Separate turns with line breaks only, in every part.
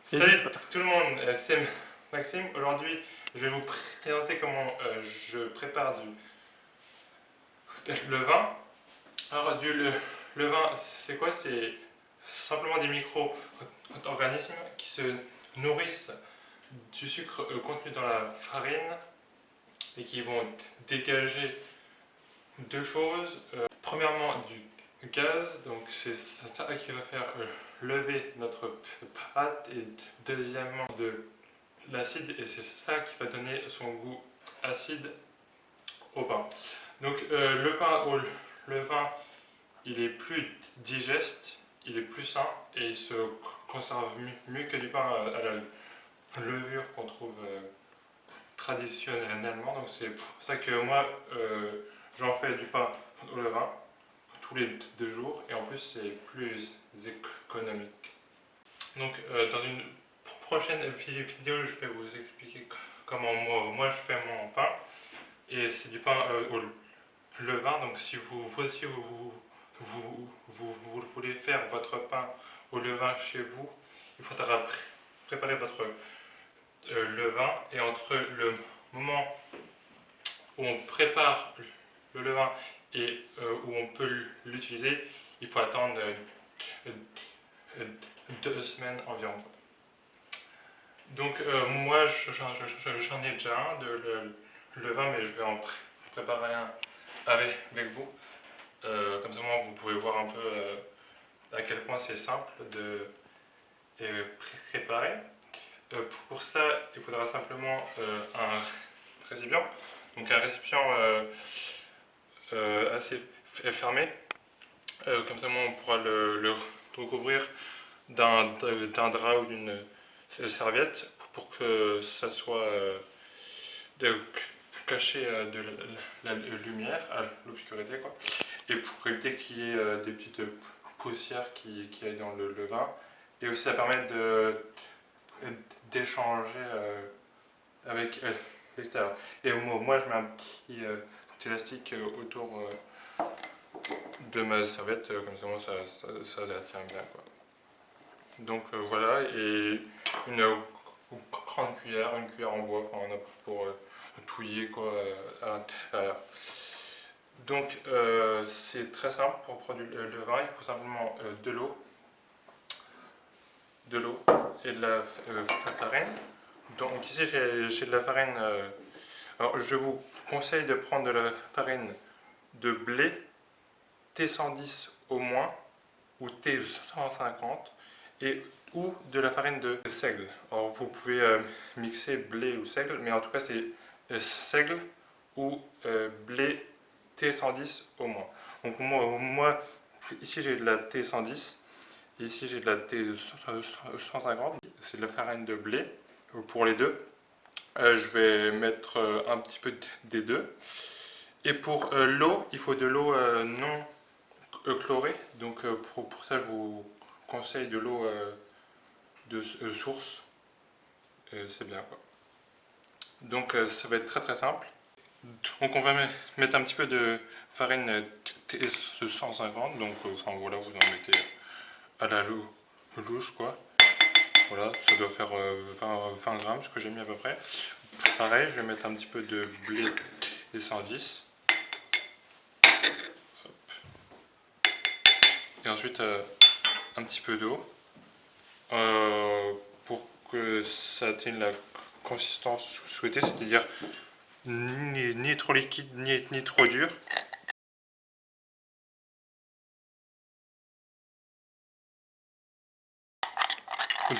Salut tout le monde, c'est Maxime. Aujourd'hui, je vais vous présenter comment je prépare du levain. Alors, levain, c'est quoi? C'est simplement des micro-organismes qui se nourrissent du sucre contenu dans la farine et qui vont dégager deux choses. Premièrement, du gaz, donc c'est ça qui va faire lever notre pâte, et deuxièmement, de l'acide, et c'est ça qui va donner son goût acide au pain. Donc le pain au levain, il est plus digeste, il est plus sain et il se conserve mieux que du pain à la levure qu'on trouve traditionnellement. Donc c'est pour ça que moi j'en fais du pain au levain tous les 2 jours, et en plus c'est plus économique. Donc dans une prochaine vidéo, je vais vous expliquer comment moi je fais mon pain, et c'est du pain au levain. Donc si vous voulez faire votre pain au levain chez vous, il faudra préparer votre levain, et entre le moment où on prépare le levain et où on peut l'utiliser, il faut attendre 2 semaines environ. Donc moi j'en ai déjà un de levain, mais je vais en préparer un avec vous. Comme ça vous pouvez voir un peu à quel point c'est simple de préparer. Pour ça, il faudra simplement un récipient. Donc un récipient assez fermé. Comme ça on pourra le recouvrir d'un drap ou d'une serviette pour que ça soit caché de la lumière à l'obscurité, quoi. Et pour éviter qu'il y ait des petites poussières qui aillent dans le levain. Et aussi ça permet d'échanger avec l'extérieur. Et moi je mets un petit élastique autour de ma serviette, comme ça ça tient bien, quoi. Donc voilà, et une grande cuillère, une cuillère en bois, enfin n'importe, pour touiller, quoi, à l'intérieur. Donc c'est très simple pour produire le levain. Il faut simplement de l'eau et de la farine. Donc ici j'ai de la farine. Alors je vous conseille de prendre de la farine de blé T110 au moins, ou T150, et ou de la farine de seigle. Alors vous pouvez mixer blé ou seigle, mais en tout cas c'est seigle ou blé T110 au moins. Donc moi ici j'ai de la T110, et ici j'ai de la T150, c'est de la farine de blé pour les deux. Je vais mettre un petit peu des deux. Et pour l'eau, il faut de l'eau non chlorée. Donc pour ça, je vous conseille de l'eau de source. C'est bien, quoi. Donc ça va être très simple. Donc on va mettre un petit peu de farine T150. Donc enfin voilà, vous en mettez à la louche, quoi. Voilà, ça doit faire 20 grammes, ce que j'ai mis à peu près. Pareil, je vais mettre un petit peu de blé T110. Et ensuite un petit peu d'eau pour que ça atteigne la consistance souhaitée, c'est-à-dire ni trop liquide ni trop dur.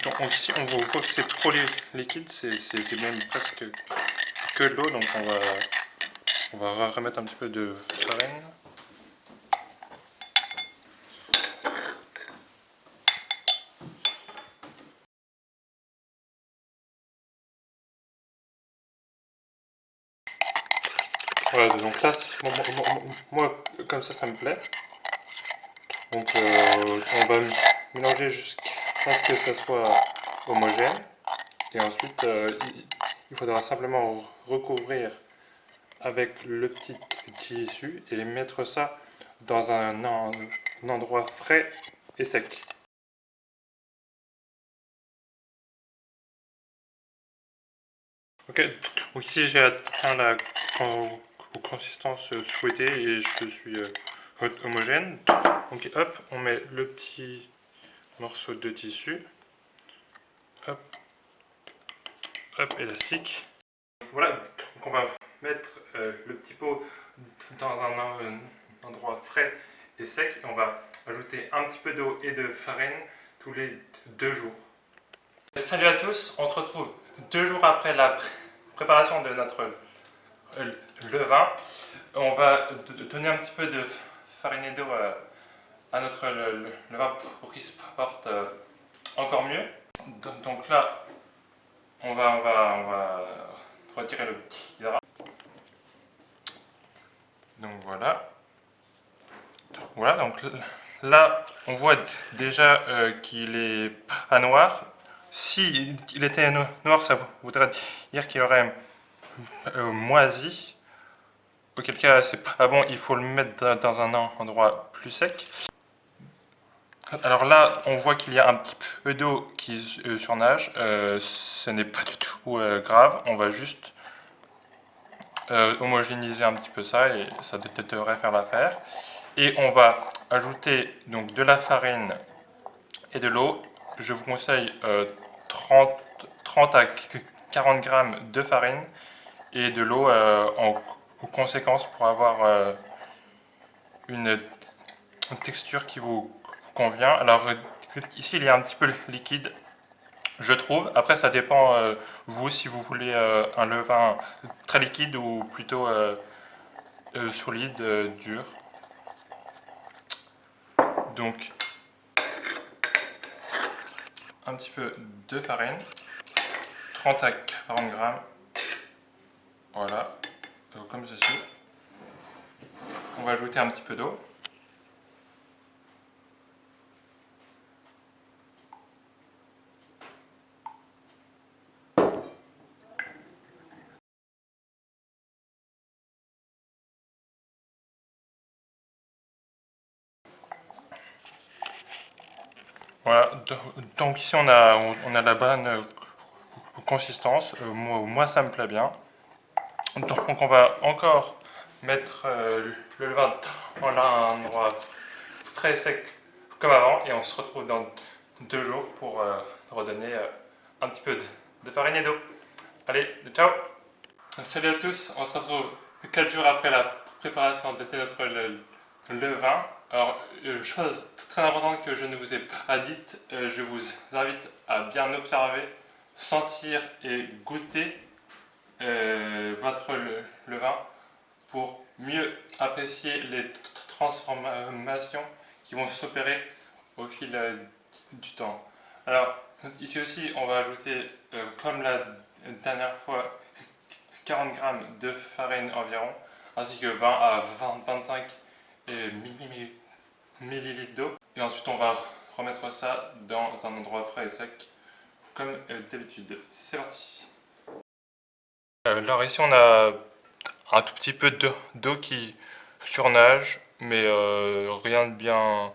Donc ici on voit que c'est trop liquide, c'est même presque que de l'eau, donc on va remettre un petit peu de farine. Voilà, donc là, moi comme ça me plaît. Donc on va mélanger jusqu'à ce que ça soit homogène. Et ensuite, il faudra simplement recouvrir avec le petit tissu et mettre ça dans un endroit frais et sec. Ok, donc ici j'ai atteint la consistance souhaitée et je suis homogène. Donc hop, on met le petit morceau de tissu. Hop, hop, élastique. Voilà, donc on va mettre le petit pot dans un endroit frais et sec. Et on va ajouter un petit peu d'eau et de farine tous les 2 jours. Salut à tous, on se retrouve 2 jours après la préparation de notre levain. On va donner un petit peu de farine et d'eau à notre levain pour qu'il se porte encore mieux. Donc là, on va retirer le petit drap. Donc voilà. Voilà, donc là, on voit déjà qu'il est pas noir. Si il était noir, ça voudrait dire qu'il aurait moisi. Auquel cas, c'est pas bon, il faut le mettre dans un endroit plus sec. Alors là, on voit qu'il y a un petit peu d'eau qui surnage. Ce n'est pas du tout grave. On va juste homogénéiser un petit peu ça et ça devrait faire l'affaire. Et on va ajouter donc de la farine et de l'eau. Je vous conseille 30 à 40 grammes de farine et de l'eau en conséquence pour avoir une texture qui vous convient. Alors ici il est un petit peu liquide, je trouve. Après ça dépend vous si vous voulez un levain très liquide ou plutôt solide, dur. Donc un petit peu de farine, 30 à 40 grammes, voilà, comme ceci. On va ajouter un petit peu d'eau. Voilà, donc ici on a la bonne consistance, moi ça me plaît bien. Donc on va encore mettre le levain dans un endroit très sec comme avant et on se retrouve dans 2 jours pour redonner un petit peu de farine et d'eau. Allez, ciao! Salut à tous, on se retrouve 4 jours après la préparation de notre levain. Alors, chose très importante que je ne vous ai pas dite, je vous invite à bien observer, sentir et goûter votre levain pour mieux apprécier les transformations qui vont s'opérer au fil du temps. Alors, ici aussi, on va ajouter, comme la dernière fois, 40 grammes de farine environ, ainsi que 20 à 25 millilitres d'eau. Et ensuite, on va remettre ça dans un endroit frais et sec, comme d'habitude. C'est parti. Alors ici, on a un tout petit peu d'eau qui surnage, mais rien de bien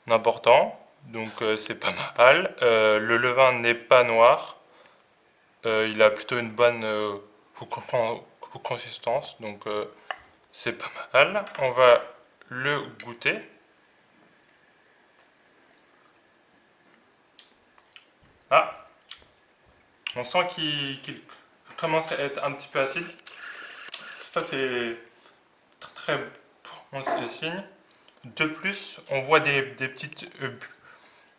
important, donc c'est pas mal. Le levain n'est pas noir, il a plutôt une bonne consistance, donc c'est pas mal. On va le goûter. Ah, on sent qu'il commence à être un petit peu acide. Ça, c'est très bon signe. De plus, on voit des petites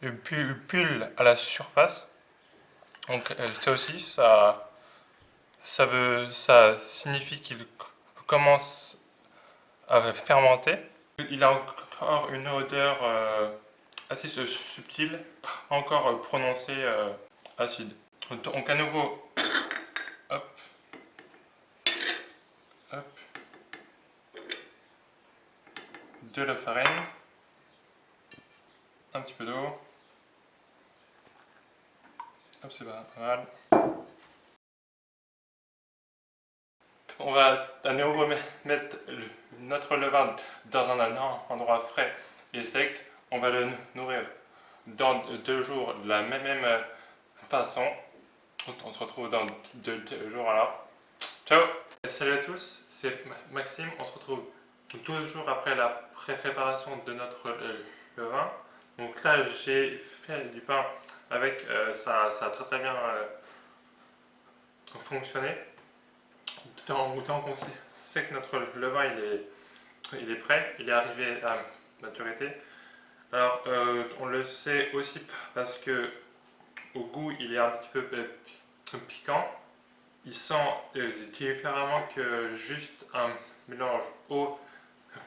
bulles à la surface. Donc ça aussi, ça signifie qu'il commence à fermenter. Il a encore une odeur assez subtile, encore prononcée acide. Donc à nouveau, hop, hop, de la farine, un petit peu d'eau, hop, c'est pas mal. On va à nouveau mettre notre levain dans un endroit frais et sec. On va le nourrir dans 2 jours de la même façon. On se retrouve dans 2 jours alors. Ciao! Salut à tous, c'est Maxime. On se retrouve 12 jours après la préparation de notre levain. Donc là, j'ai fait du pain avec, ça a très très bien fonctionné. Tant qu'on sait que notre levain il est prêt, il est arrivé à maturité. Alors, on le sait aussi parce que au goût, il est un petit peu piquant. Il sent différemment que juste un mélange eau,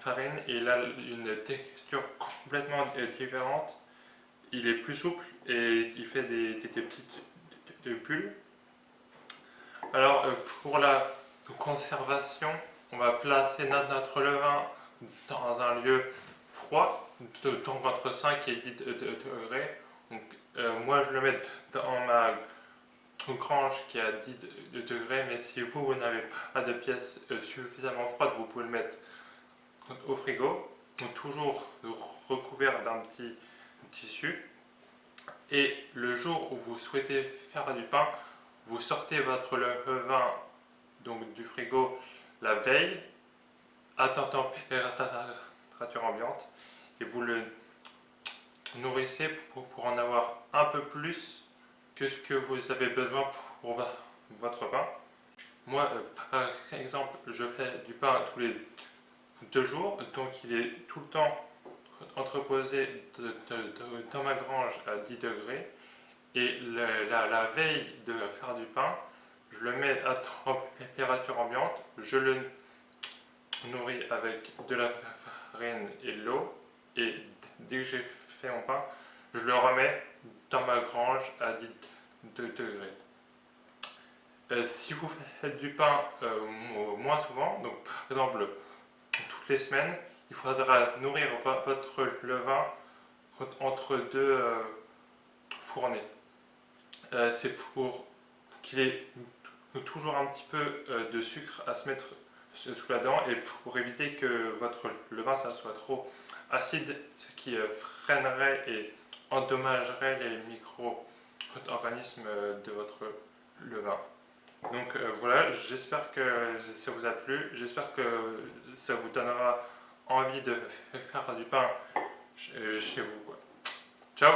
farine, et il a une texture complètement différente. Il est plus souple et il fait des petites bulles. Alors, pour la conservation, on va placer notre levain dans un lieu froid, donc entre 5 et 10 degrés. Donc, moi, je le mets dans ma grange qui est à 10 degrés, mais si vous n'avez pas de pièce suffisamment froide, vous pouvez le mettre au frigo, donc toujours recouvert d'un petit tissu. Et le jour où vous souhaitez faire du pain, vous sortez votre levain donc du frigo la veille à température ambiante et vous le nourrissez pour en avoir un peu plus que ce que vous avez besoin pour votre pain. Moi, par exemple, je fais du pain tous les 2 jours, donc il est tout le temps entreposé dans ma grange à 10 degrés. Et la veille de faire du pain, je le mets à température ambiante, je le nourris avec de la farine et de l'eau, et dès que j'ai fait mon pain, je le remets dans ma grange à 10 degrés. Si vous faites du pain moins souvent, donc par exemple toutes les semaines, il faudra nourrir votre levain entre 2 fournées. C'est pour qu'il ait toujours un petit peu de sucre à se mettre sous la dent et pour éviter que votre levain ça soit trop acide, ce qui freinerait et endommagerait les micro-organismes de votre levain. Donc voilà, j'espère que ça vous a plu, j'espère que ça vous donnera envie de faire du pain chez vous, quoi. Ciao!